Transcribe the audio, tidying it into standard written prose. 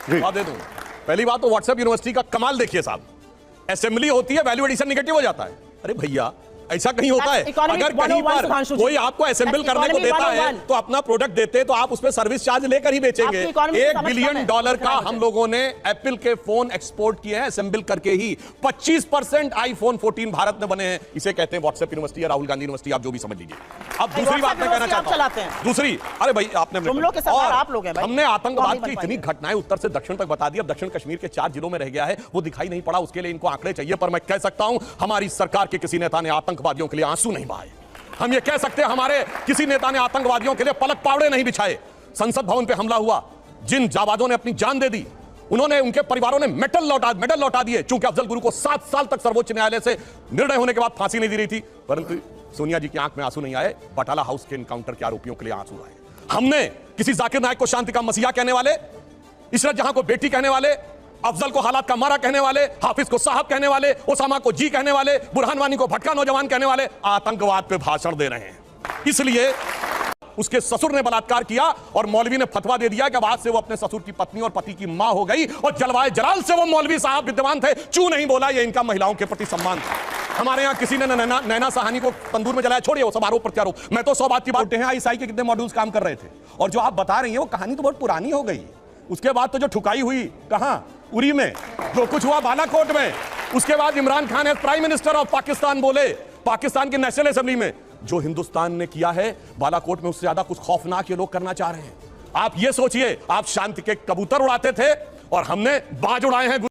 बात दे दूं। पहली बात तो व्हाट्सएप यूनिवर्सिटी का कमाल देखिए साहब, असेंबली होती है, वैल्यू एडिशन निगेटिव हो जाता है। अरे भैया ऐसा कहीं होता है? अगर कहीं पर कोई आपको असेंबल करने को देता है तो अपना प्रोडक्ट देते तो आप उस पर सर्विस चार्ज लेकर ही बेचेंगे। $1 बिलियन का हम लोगों ने एप्पल के फोन एक्सपोर्ट किए हैं असेंबल करके ही। 25% आईफोन 14 भारत में बने हैं। इसे कहते हैं व्हाट्सएप यूनिवर्सिटी या राहुल गांधी यूनिवर्सिटी, आप जो भी समझ लीजिए। अब दूसरी बात मैं कहना चाहता हूं, दूसरी, अरे भाई आपने हमने आतंकवाद की इतनी घटनाएं उत्तर से दक्षिण तक बता दी। अब दक्षिण कश्मीर के 4 जिलों में रह गया है, वो दिखाई नहीं पड़ा, उसके लिए इनको आंकड़े चाहिए। पर मैं कह सकता हूं हमारी सरकार के किसी नेता ने आतंकवादियों के लिए आंसू नहीं बहाए। हम ये कह सकते हैं हमारे किसी नेता ने आतंकवादियों के लिए पलक पावड़े नहीं बिछाए। संसद भवन पे हमला हुआ, जिन जाबाजों ने अपनी जान दे दी, उन्होंने, उनके परिवारों ने मेडल लौटा दिए। चूंकि अफजल गुरु को 7 साल तक सर्वोच्च न्यायालय से निर्णय होने के बाद फांसी नहीं दी रही थी, परंतु सोनिया जी की आंख में आंसू नहीं आए, बटाला हाउस के एनकाउंटर के आरोपियों के लिए आंसू आए। हमने किसी जाकिर नायक को शांति का मसीहा कहने वाले, इशरत जहां को बेटी कहने वाले, अफजल को हालात का मारा कहने वाले, हाफिज को साहब कहने वाले, ओसामा को जी कहने वाले, बुरहान वानी को भटका नौजवान कहने वाले आतंकवाद पे भाषण दे रहे हैं। इसलिए उसके ससुर ने बलात्कार किया और मौलवी ने फतवा दे दिया कि बाद से वो अपने ससुर की पत्नी और पति की मां हो गई। और जलवाए जलाल से वो मौलवी साहब विद्यमान थे, चू नहीं बोला। ये इनका महिलाओं के प्रति सम्मान था। हमारे यहां किसी ने नैना साहनी को तंदूर में जलाया, छोड़िए वो सब आरोप प्रत्यारोप। मैं तो 100 बात की बात हैं, आईएसआई के कितने मॉड्यूल्स काम कर रहे थे। और जो आप बता रही हैं वो कहानी तो बहुत पुरानी हो गई। उसके बाद तो जो ठुकाई हुई कहां, उरी में, जो कुछ हुआ बालाकोट में, उसके बाद Imran Khan as prime minister of Pakistan बोले पाकिस्तान की नेशनल असेंबली में, जो हिंदुस्तान ने किया है बालाकोट में उससे ज्यादा कुछ खौफनाक ये लोग करना चाह रहे हैं। आप ये सोचिए, आप शांति के कबूतर उड़ाते थे और हमने बाज उड़ाए हैं।